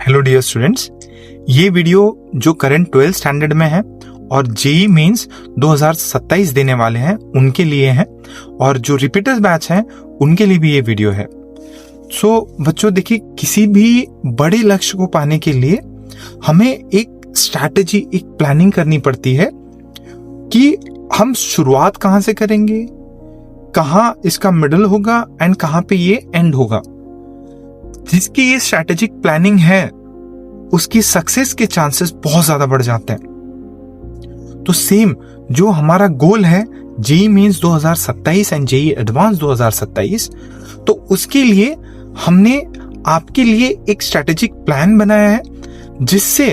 Hello dear students, ये video जो current 12th standard में है और जेई मेंस 2027 देने वाले हैं उनके लिए है, और जो रिपीटर्स बैच हैं उनके लिए भी ये वीडियो है। बच्चों देखिए, किसी भी बड़े लक्ष्य को पाने के लिए हमें एक स्ट्रैटेजी, एक प्लानिंग करनी पड़ती है कि हम शुरुआत कहां से करेंगे, कहां इसका मिडल होगा एंड कहां पे ये एंड होगा। जिसकी ये स्ट्रैटेजिक प्लानिंग है उसकी सक्सेस के चांसेस बहुत ज्यादा बढ़ जाते हैं। तो सेम जो हमारा गोल है JEE Mains 2027 and JEE advance 2027, तो उसके लिए हमने आपके लिए एक स्ट्रैटेजिक प्लान बनाया है जिससे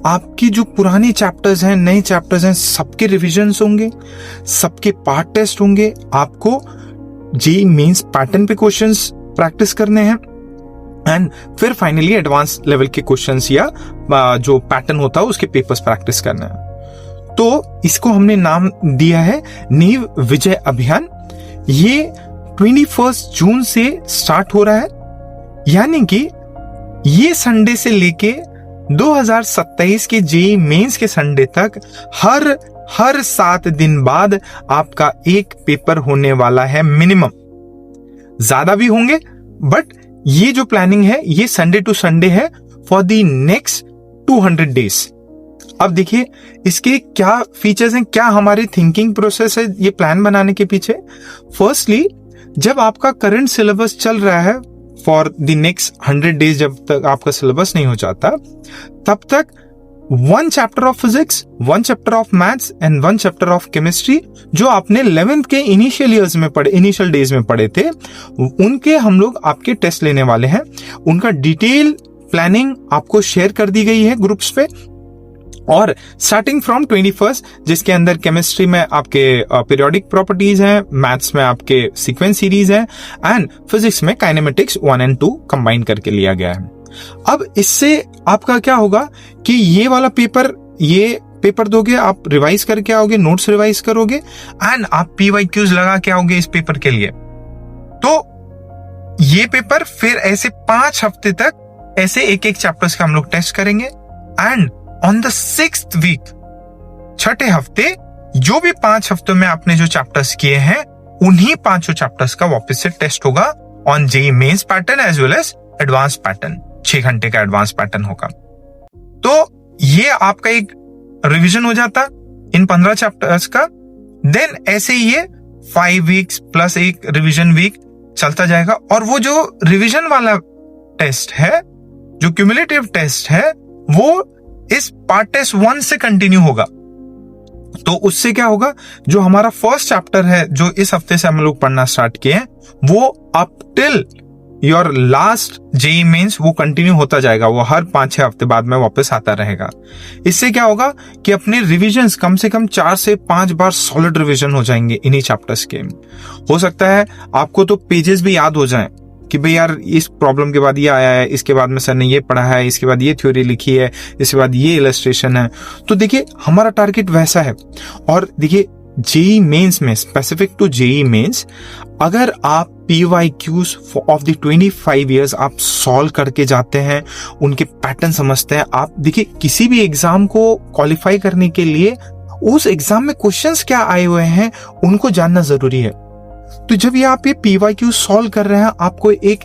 आपकी जो पुराने चैप्टर्स हैं, नए चैप्टर्स हैं, सबके रिविजन्स होंगे, सबके पार्ट टेस्ट होंगे। आपको जेई मेंस पैटर्न पे क्वेश्चंस प्रैक्टिस करने हैं एंड फिर फाइनली एडवांस लेवल के क्वेश्चंस या जो पैटर्न होता है उसके पेपर्स प्रैक्टिस करना है। तो इसको हमने नाम दिया है नीव विजय अभियान। ये 21 जून से स्टार्ट हो रहा है, यानी कि ये संडे से लेके 2027 के जेई मेंस के संडे तक हर 7 दिन बाद आपका एक पेपर होने वाला है मिनिमम। ज्यादा भी होंगे, बट ये जो प्लानिंग है ये संडे टू संडे है फॉर द नेक्स्ट 200 डेज। अब देखिए इसके क्या फीचर्स हैं, क्या हमारी थिंकिंग प्रोसेस है ये प्लान बनाने के पीछे। फर्स्टली, जब आपका करंट सिलेबस चल रहा है फॉर द नेक्स्ट 100 डेज, जब तक आपका सिलेबस नहीं हो जाता तब तक 1 chapter of physics, 1 chapter of maths and 1 chapter of chemistry जो आपने 11th के इनिशियल डेज में पढ़े थे, उनके हम लोग आपके टेस्ट लेने वाले हैं। उनका डिटेल प्लानिंग आपको शेयर कर दी गई है ग्रुप्स पे। और स्टार्टिंग फ्रॉम 21, जिसके अंदर केमिस्ट्री में आपके पीरियोडिक प्रॉपर्टीज हैं, मैथ्स में आपके सीक्वेंस सीरीज है एंड फिजिक्स में काइनेमेटिक्स 1 एंड 2 कंबाइन करके लिया गया है। अब इससे आपका क्या होगा कि ये वाला पेपर दोगे, आप रिवाइज करके आओगे, नोट्स रिवाइज करोगे एंड आप PYQs लगा के आओगे इस पेपर के लिए। तो ये पेपर फिर ऐसे 5 हफ्ते तक ऐसे एक चैप्टर्स का हम लोग टेस्ट करेंगे and on the 6th week, छठे हफ्ते, जो भी 5 हफ्तों में आपने जो चैप्टर्स किए हैं उन्हीं 5 चैप्टर्स का वापस से टेस्ट होगा on JEE Mains pattern as well as advance pattern. 6 घंटे का एडवांस पैटर्न होगा। तो ये आपका एक रिवीजन हो जाता इन 15 चैप्टर्स का। देन ऐसे ये 5 वीक्स प्लस एक रिवीजन वीक चलता जाएगा। और वो जो रिवीजन वाला टेस्ट है, जो क्यूमुलेटिव टेस्ट है, वो इस पार्ट टेस्ट 1 से कंटिन्यू होगा। तो उससे क्या होगा, जो हमारा फर्स्ट चैप्टर है जो इस हफ्ते से हम लोग पढ़ना स्टार्ट किए हैं, वो up till your last JEE Mains वो कंटिन्यू होता जाएगा। वो हर 5-6 हफ्ते बाद में वापस आता रहेगा। इससे क्या होगा कि अपने रिविजन्स कम से कम 4 से 5 बार सॉलिड रिविजन हो जाएंगे इन्हीं चैप्टर्स के। हो सकता है आपको तो पेजेस भी याद हो जाएं कि भाई यार इस प्रॉब्लम के बाद ये आया है, इसके बाद में सर ने ये पढ़ा है, इसके बाद ये थ्योरी लिखी है, इसके बाद ये इलस्ट्रेशन है। तो देखिए हमारा टारगेट वैसा है। और देखिए जेई मेंस में, स्पेसिफिक टू जेई मेंस, अगर आप PYQs ऑफ द 25 ईयर्स आप सॉल्व करके जाते हैं, उनके पैटर्न समझते हैं, आप देखिए किसी भी एग्जाम को क्वालिफाई करने के लिए उस एग्जाम में क्वेश्चंस क्या आए हुए हैं उनको जानना जरूरी है। तो जब ये आप ये PYQ सॉल्व कर रहे हैं, आपको एक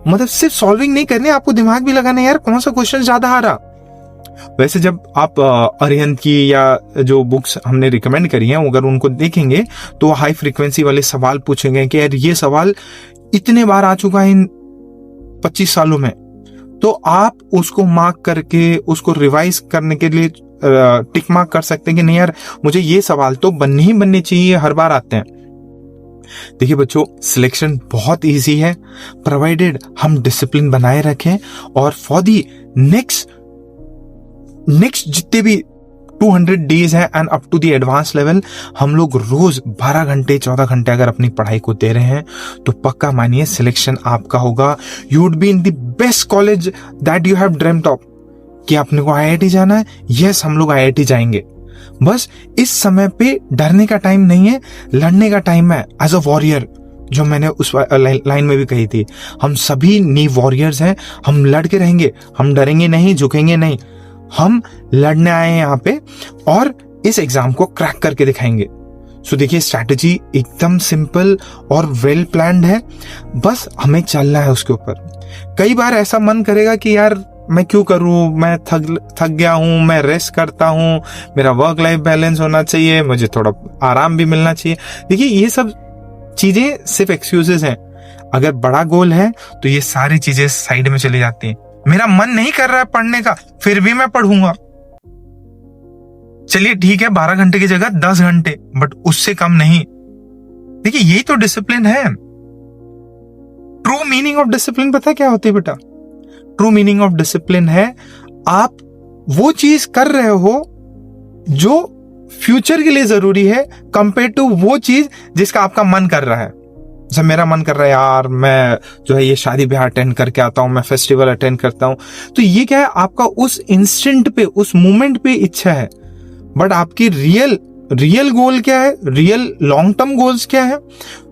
मतलब सिर्फ सॉल्विंग नहीं करनी, आपको दिमाग भी लगाना है यार कौन सा क्वेश्चन ज्यादा आ रहा। वैसे जब आप अरिहंत की या जो बुक्स हमने रिकमेंड करी हैं अगर उनको देखेंगे तो हाई फ्रीक्वेंसी वाले सवाल पूछेंगे कि यार ये सवाल इतने बार आ चुका है इन 25 सालों में। तो आप उसको मार्क करके उसको रिवाइज करने के लिए टिक मार्क कर सकते हैं कि नहीं यार मुझे ये सवाल तो बनने ही बनने चाहिए, हर बार आते हैं। देखिए बच्चों, सिलेक्शन बहुत इजी है प्रोवाइडेड हम डिसिप्लिन बनाए रखें और फॉर दी नेक्स्ट जितने भी 200 डेज है and up to the advance level, हम लोग रोज 12 घंटे 14 घंटे अगर अपनी पढ़ाई को दे रहे हैं तो पक्का मानिए सिलेक्शन आपका होगा। You would be in the best college that you have dreamed of. कि आपने को IIT जाना है, यस हम लोग IIT जाएंगे। बस इस समय पे डरने का टाइम नहीं है, लड़ने का टाइम है एज अ वॉरियर। जो मैंने उस लाइन में भी कही थी, हम सभी नी वॉरियर्स हैं, हम लड़के रहेंगे, हम डरेंगे नहीं, झुकेंगे नहीं, हम लड़ने आए हैं यहाँ पे और इस एग्जाम को क्रैक करके दिखाएंगे। सो देखिए, स्ट्रैटेजी एकदम सिंपल और वेल प्लान्ड है, बस हमें चलना है उसके ऊपर। कई बार ऐसा मन करेगा कि यार मैं क्यों करूं, मैं थक गया हूं, मैं रेस्ट करता हूं, मेरा वर्क लाइफ बैलेंस होना चाहिए, मुझे थोड़ा आराम भी मिलना चाहिए। देखिए, ये सब चीजें सिर्फ एक्सक्यूजेस हैं। अगर बड़ा गोल है तो ये सारी चीजें साइड में चली जाती हैं। मेरा मन नहीं कर रहा है पढ़ने का, फिर भी मैं पढ़ूंगा। चलिए ठीक है, 12 घंटे की जगह 10 घंटे, बट उससे कम नहीं। देखिए, यही तो डिसिप्लिन है। ट्रू मीनिंग ऑफ डिसिप्लिन पता है क्या होती है बेटा? ट्रू मीनिंग ऑफ डिसिप्लिन है आप वो चीज कर रहे हो जो फ्यूचर के लिए जरूरी है, कंपेयर टू वो चीज जिसका आपका मन कर रहा है। जैसे मेरा मन कर रहा है यार मैं जो है ये शादी ब्याह अटेंड करके आता हूं, मैं फेस्टिवल अटेंड करता हूं, तो ये क्या है, आपका उस इंस्टेंट पे, उस मोमेंट पे इच्छा है। बट आपकी रियल गोल क्या है? रियल लॉन्ग टर्म गोल्स क्या है?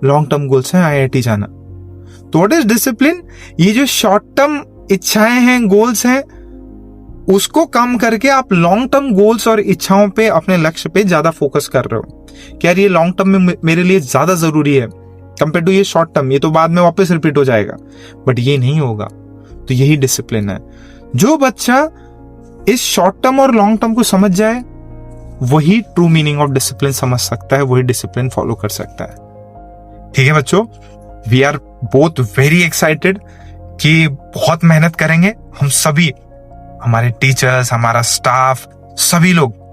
लॉन्ग टर्म गोल्स है IIT जाना। तो व्हाट इज डिसिप्लिन? ये जो शॉर्ट टर्म इच्छाएं हैं, गोल्स हैं, उसको कम करके आप लॉन्ग टर्म गोल्स और इच्छाओं पे, अपने लक्ष्य पे ज्यादा फोकस कर रहे हो। क्या ये लॉन्ग टर्म में मेरे लिए ज्यादा जरूरी है कंपेयर टू ये शॉर्ट टर्म? ये तो बाद में वापस रिपीट हो जाएगा, बट ये नहीं होगा। तो यही डिसिप्लिन है। जो बच्चा इस शॉर्ट टर्म और लॉन्ग टर्म को समझ जाए, वही ट्रू मीनिंग ऑफ डिसिप्लिन समझ सकता है, वही डिसिप्लिन फॉलो कर सकता है। ठीक है बच्चों, we are both very excited कि बहुत मेहनत करेंगे हम सभी, हमारे टीचर्स, हमारा स्टाफ, सभी लोग।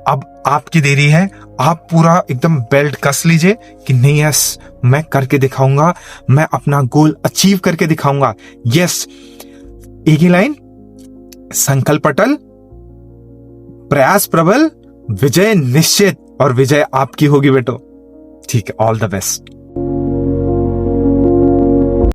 अब आपकी देरी है, आप पूरा एकदम बेल्ट कस लीजिए कि नहीं, यस मैं करके दिखाऊंगा, मैं अपना गोल अचीव करके दिखाऊंगा। यस, एक ही लाइन, संकल्प अटल, प्रयास प्रबल, विजय निश्चित, और विजय आपकी होगी बेटो। ठीक है, ऑल द बेस्ट।